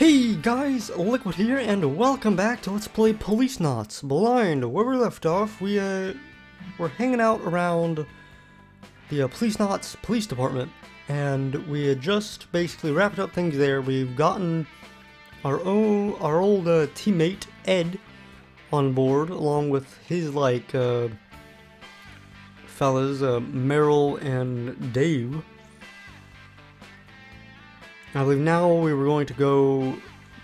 Hey guys, Liquid here, and welcome back to Let's Play Policenauts Blind. Where we left off, we're hanging out around the Policenauts police department, and we had just basically wrapped up things there. We've gotten our old teammate Ed on board, along with his fellas, Meryl and Dave. I believe now we were going to go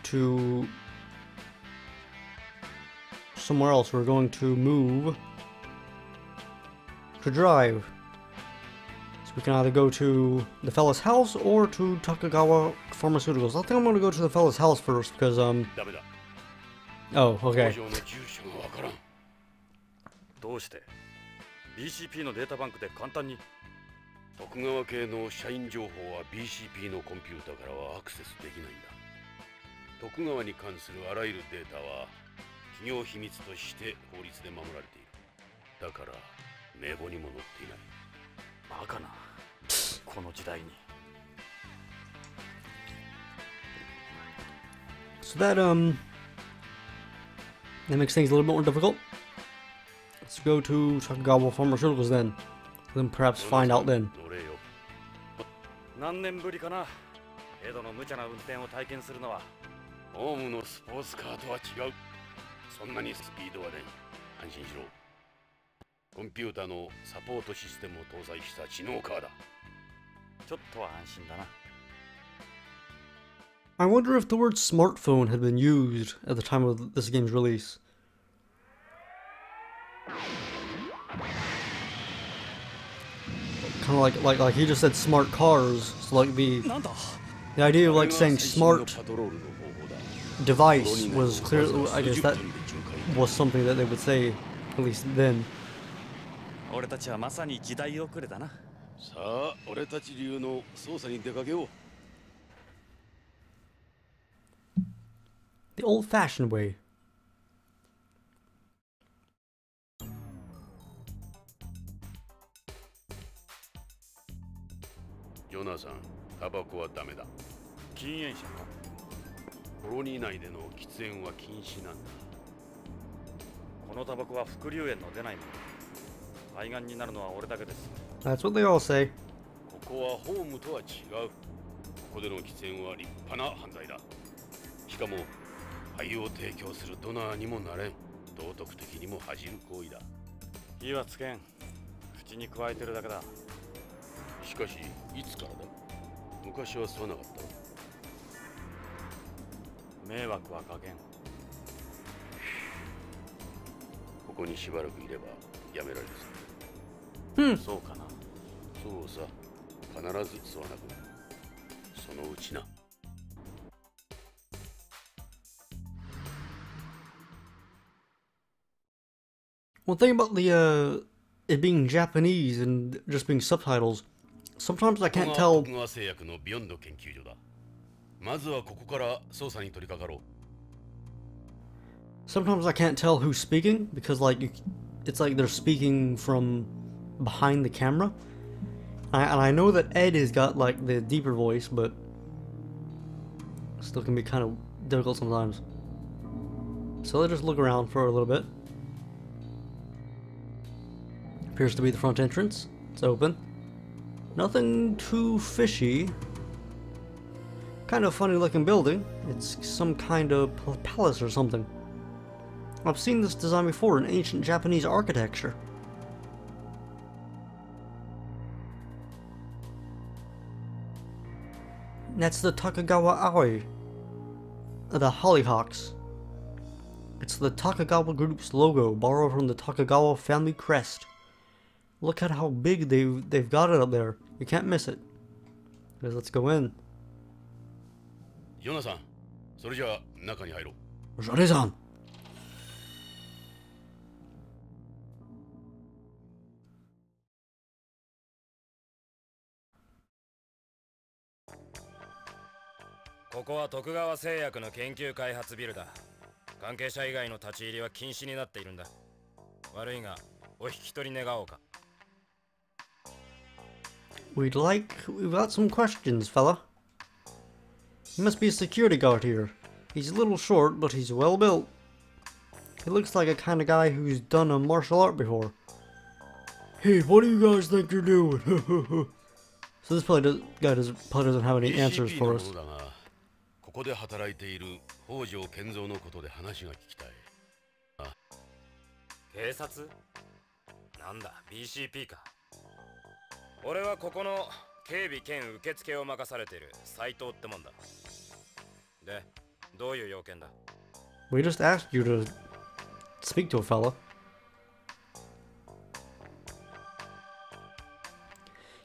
to somewhere else. We're going to move to drive. So we can either go to the fella's house or to Tokugawa Pharmaceuticals. I think I'm going to go to the fella's house first because, oh, okay. Tokugawa 系の社員情報は BCP のコンピュータからはアクセスできないんだ。徳川に関するあらゆるデータは企業秘密として法律で守られている。だから名簿にも載っていない。バカな、この時代に。So that makes things a little bit more difficult. Let's go to Tokugawa Pharmaceuticals then perhaps find out then. 何年ぶりかな、江戸の無茶な運転を体験するのは。ホームのスポーツカーとは違う。そんなにスピードはない。安心しろ。コンピューターのサポートシステムを搭載した知能カーだ。ちょっとは安心だな。I wonder if the word smartphone had been used at the time of this game's release. Kind of like he just said smart cars, so like the idea of like saying smart device was clearly, I guess that was something that they would say, at least then. The old-fashioned way. ヨナさん、タバコはダメだ。禁煙者か。コロニー内での喫煙は禁止なんだ。このタバコは副流煙の出ないもの。肺がんになるのは俺だけです。That's what they all say. ここはホームとは違う。ここでの喫煙は立派な犯罪だ。しかも肺を提供するドナーにもなれん。道徳的にも恥じる行為だ。火はつけん。口に加えてるだけだ。しかし、いつからだ？昔は吸わなかった？迷惑はかけん。ここにしばらくいればやめられるぞ。そうかな。そうさ。必ず吸わなくなる。そのうちな。One thing about the it being Japanese and just being subtitles. Sometimes I can't tell. Sometimes I can't tell who's speaking because it's like they're speaking from behind the camera. And I know that Ed has got like the deeper voice, but still can be kind of difficult sometimes. So let's just look around for a little bit. Appears to be the front entrance. It's open. Nothing too fishy. Kind of funny looking building. It's some kind of palace or something. I've seen this design before in ancient Japanese architecture. That's the Tokugawa Aoi. The Hollyhocks. It's the Tokugawa Group's logo, borrowed from the Tokugawa family crest. Look at how big they've got it up there. You can't miss it. Let's go in. Yona-san, それじゃあ中に入ろう。Jare-san. This is Tokugawa Pharmaceuticalsの研究開発ビルだ。関係者以外の立ち入りは禁止になっているんだ。悪いが、お引き取り願おうか。We've got some questions, fella. He must be a security guard here. He's a little short, but he's well built. He looks like a kind of guy who's done a martial art before. Hey, what do you guys think you're doing? So this guy doesn't have any answers for us. ここで働いている北条健三のことで話が聞きたい。警察？なんだ、BCP か。俺はここの警備兼受付を任されている斉藤ってもんだ。で、どういう要件だ？ We just asked you to speak to a fella.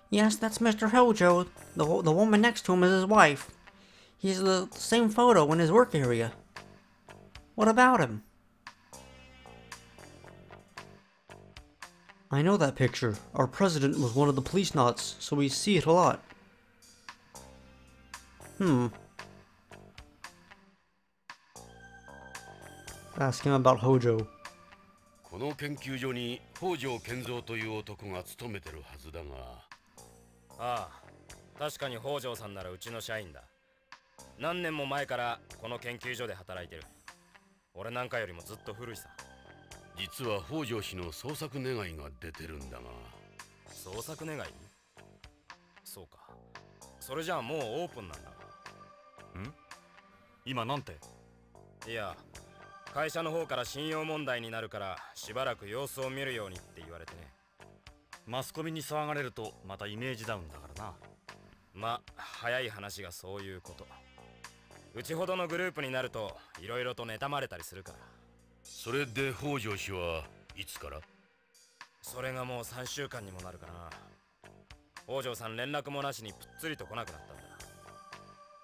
Yes, that's Mr. Hojo. The woman next to him is his wife. He has the same photo in his work area. What about him? I know that picture. Our president was one of the Policenauts, so we see it a lot. Ask him about Hojo. この研究所に北条健三という男が勤めてるはずだが。ああ、確かに北条さんならうちの社員だ。何年も前からこの研究所で働いてる。俺なんかよりもずっと古いさ。実は北条氏の捜索願いが出てるんだが。捜索願い？そうか。それじゃあもうオープンなんだ。ん？今なんて？いや、会社の方から信用問題になるからしばらく様子を見るようにって言われてね。マスコミに騒がれるとまたイメージダウンだからな。まあ早い話がそういうこと。うちほどのグループになるといろいろと妬まれたりするから。それで北条氏はいつから？それがもう3週間にもなるかな。北条さん連絡もなしにぷっつりと来なくなったんだ。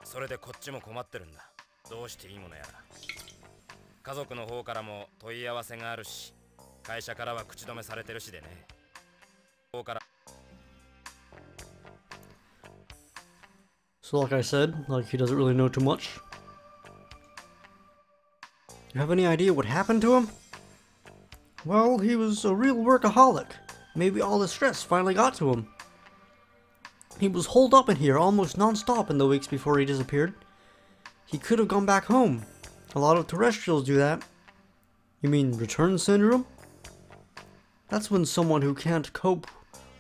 それでこっちも困ってるんだ。どうしていいものやら。家族の方からも問い合わせがあるし、会社からは口止めされてるしでね。方から。 So like I said, like he doesn't really know too much. You have any idea what happened to him? Well, he was a real workaholic. Maybe all the stress finally got to him. He was holed up in here almost non-stop in the weeks before he disappeared. He could have gone back home. A lot of terrestrials do that. You mean return syndrome? That's when someone who can't cope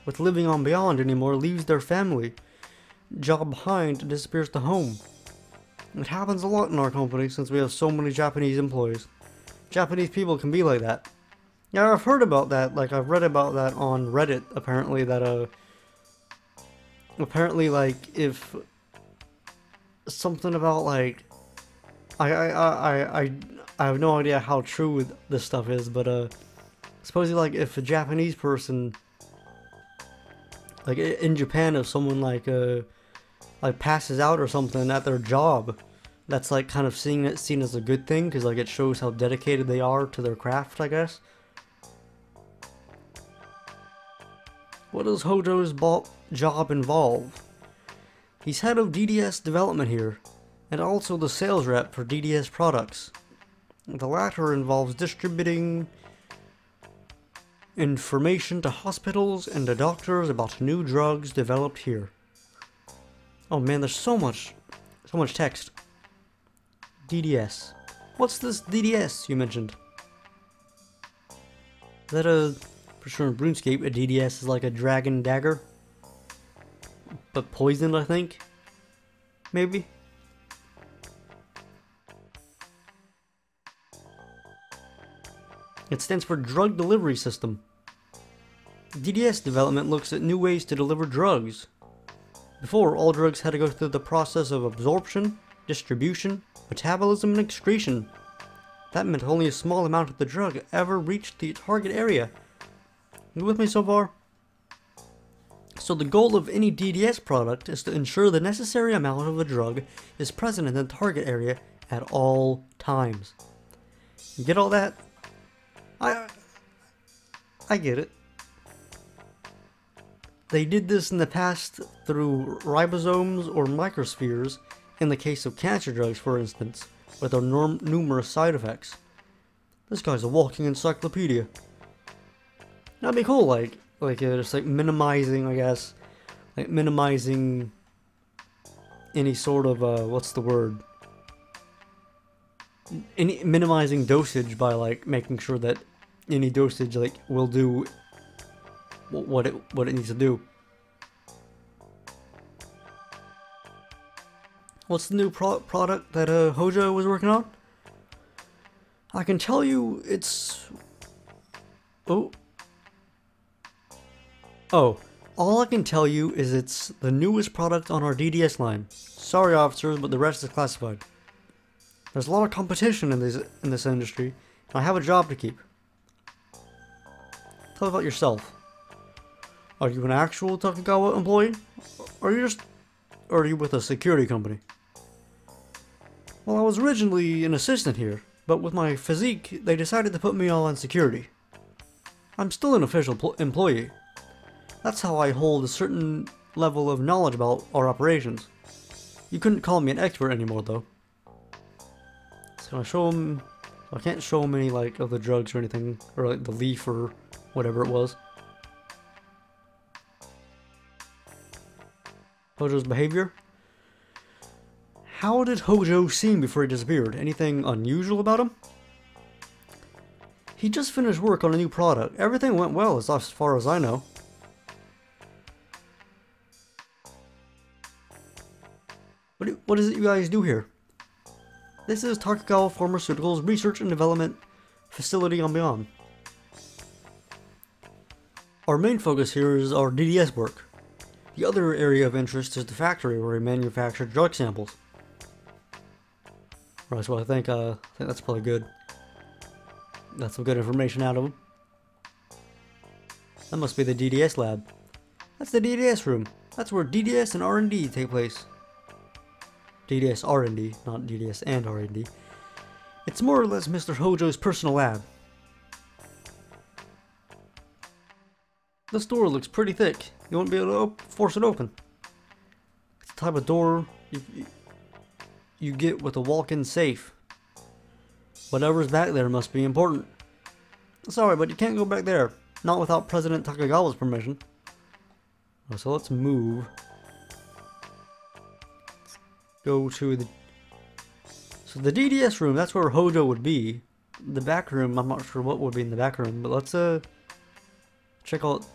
with living on beyond anymore leaves their family, job behind, and disappears to home. It happens a lot in our company since we have so many Japanese employees. Japanese people can be like that. Yeah, I've heard about that. Like, I've read about that on Reddit, apparently, that, apparently, like, if something about, like, I have no idea how true this stuff is, but, supposedly, like, if a Japanese person, like, in Japan, if someone, like passes out or something at their job, that's, like, kind of seen as a good thing, because, like, it shows how dedicated they are to their craft, I guess. What does Hojo's job involve? He's head of DDS development here, and also the sales rep for DDS products. The latter involves distributing information to hospitals and to doctors about new drugs developed here. Oh man, there's so much text. DDS. What's this DDS you mentioned? Is that a... For sure in RuneScape, a DDS is like a dragon dagger. But poisoned, I think? Maybe? It stands for Drug Delivery System. DDS development looks at new ways to deliver drugs. Before, all drugs had to go through the process of absorption, distribution, metabolism, and excretion. That meant only a small amount of the drug ever reached the target area. You with me so far? So the goal of any DDS product is to ensure the necessary amount of the drug is present in the target area at all times. You get all that? I get it. They did this in the past through ribosomes or microspheres, in the case of cancer drugs for instance, with their numerous side effects. This guy's a walking encyclopedia. That'd be cool, just like minimizing, I guess, like minimizing any sort of, what's the word? Any minimizing dosage by, like, making sure that any dosage, like, will do what it needs to do. What's the new product that Hojo was working on? I can tell you it's... Oh. All I can tell you is it's the newest product on our DDS line. Sorry, officers, but the rest is classified. There's a lot of competition in this industry, and I have a job to keep. Tell me about yourself. Are you an actual Tokugawa employee? Or are you with a security company? Well, I was originally an assistant here, but with my physique, they decided to put me on security. I'm still an official employee. That's how I hold a certain level of knowledge about our operations. You couldn't call me an expert anymore, though. So I show him... I can't show him any, like, of the drugs or anything, or, like, the leaf or whatever it was. Hojo's behavior? How did Hojo seem before he disappeared? Anything unusual about him? He just finished work on a new product. Everything went well as far as I know. What is it you guys do here? This is Tokugawa Pharmaceuticals Research and Development Facility on Beyond. Our main focus here is our DDS work. The other area of interest is the factory where we manufacture drug samples. Right, so I think that's probably good. Got some good information out of them. That must be the DDS lab. That's the DDS room. That's where DDS and R&D take place. DDS R&D, not DDS and R&D. It's more or less Mr. Hojo's personal lab. This door looks pretty thick. You won't be able to force it open. It's the type of door you get with a walk-in safe. Whatever's back there must be important. Sorry, but you can't go back there. Not without President Tokugawa's permission. So let's move. Let's go to the... So the DDS room, that's where Hojo would be. The back room, I'm not sure what would be in the back room, but let's check out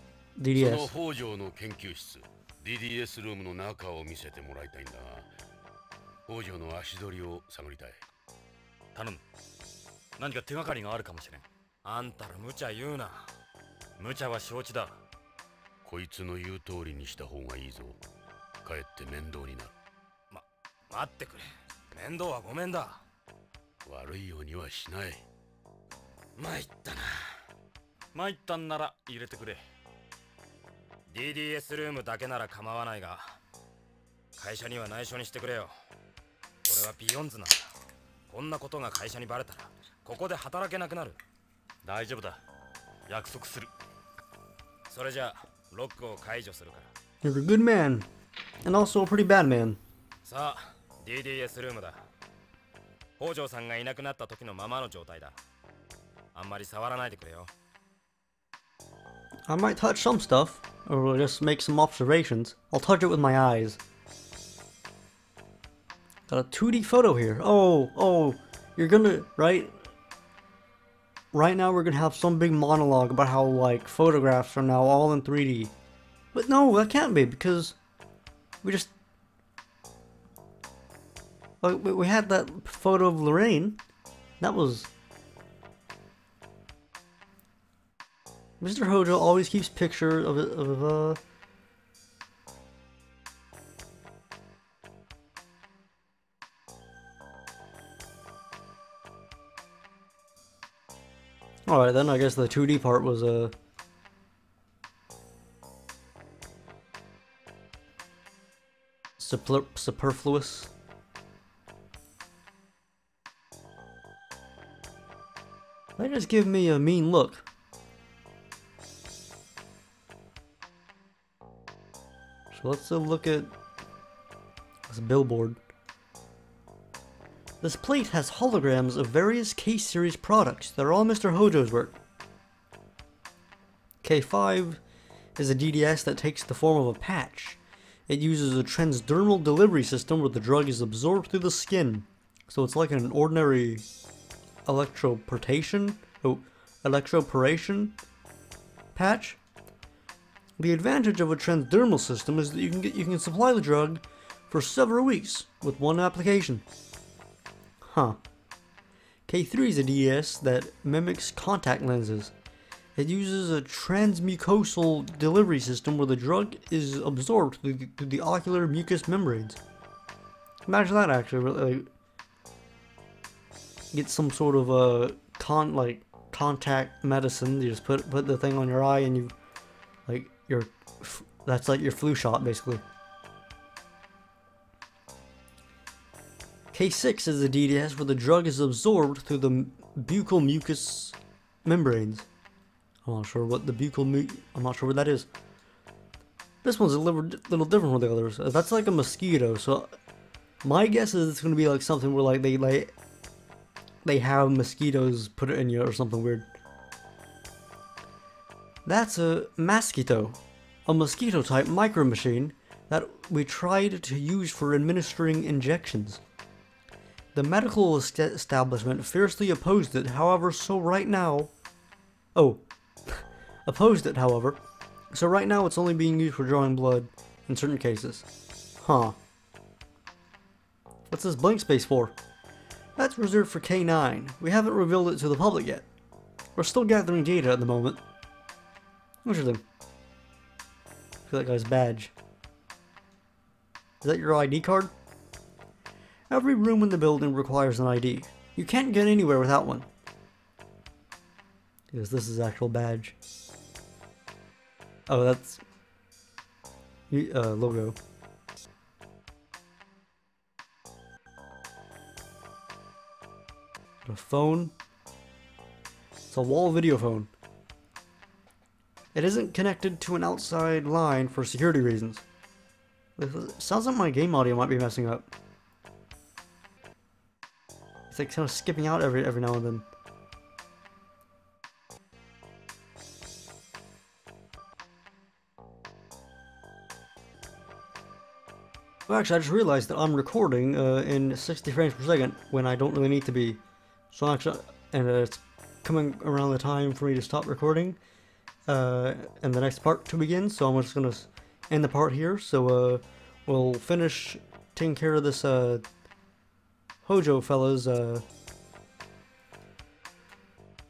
DDS. その北条の研究室 DDS ルームの中を見せてもらいたいんだが、北条の足取りを探りたい。頼む。何か手がかりがあるかもしれん。あんたら無茶言うな。無茶は承知だ。こいつの言う通りにした方がいいぞ。かえって面倒になる。待ってくれ。面倒はごめんだ。悪いようにはしない。参ったな。参ったんなら入れてくれ。DDS ルームだけなら構わないが、会社には内緒にしてくれよ。俺はビヨンズなんだ。こんなことが会社にバレたら、ここで働けなくなる。大丈夫だ。約束する。それじゃあ、ロックを解除するから。You're a good man, and also a pretty bad man. さあ、DDS ルームだ。北条さんがいなくなった時のままの状態だ。あんまり触らないでくれよ。I might touch some stuff, or just make some observations. I'll touch it with my eyes. Got a 2D photo here. Oh, you're gonna, right now we're gonna have some big monologue about how, like, photographs are now all in 3D. But no, that can't be, because we just... we had that photo of Lorraine. That was... Mr. Hojo always keeps pictures of Alright then, I guess the 2D part was superfluous. They just give me a mean look. So let's look at this billboard. This plate has holograms of various case series products that are all Mr. Hojo's work. K5 is a DDS that takes the form of a patch. It uses a transdermal delivery system where the drug is absorbed through the skin. So it's like an ordinary electroporation patch. The advantage of a transdermal system is that you can supply the drug for several weeks with one application. Huh. K3 is a DS that mimics contact lenses. It uses a transmucosal delivery system where the drug is absorbed through the ocular mucous membranes. Imagine that actually, like, get some sort of contact medicine. You just put the thing on your eye and you, like, that's like your flu shot basically. K6 is a DDS where the drug is absorbed through the buccal mucous membranes. I'm not sure what I'm not sure what that is. This one's a little different from the others. That's like a mosquito, so my guess is it's gonna be like something where like they have mosquitoes put it in you or something weird. That's a mosquito, a mosquito type micro machine that we tried to use for administering injections. The medical establishment fiercely opposed it, however, so right now it's only being used for drawing blood in certain cases. Huh. What's this blank space for? That's reserved for K9. We haven't revealed it to the public yet. We're still gathering data at the moment. Interesting. I feel that guy's badge. Is that your ID card? Every room in the building requires an ID. You can't get anywhere without one. Because this is actual badge. Oh, that's logo. A phone. It's a wall video phone. It isn't connected to an outside line for security reasons. It sounds like my game audio might be messing up. It's like kind of skipping out every now and then. Well, actually, I just realized that I'm recording in 60 frames per second when I don't really need to be. So actually, and it's coming around the time for me to stop recording, and the next part to begin. So I'm just gonna end the part here. So we'll finish taking care of this Hojo fella's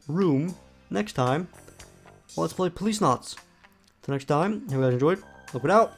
room next time. Let's play Policenauts. Till next time, hope you guys enjoyed. Look it out.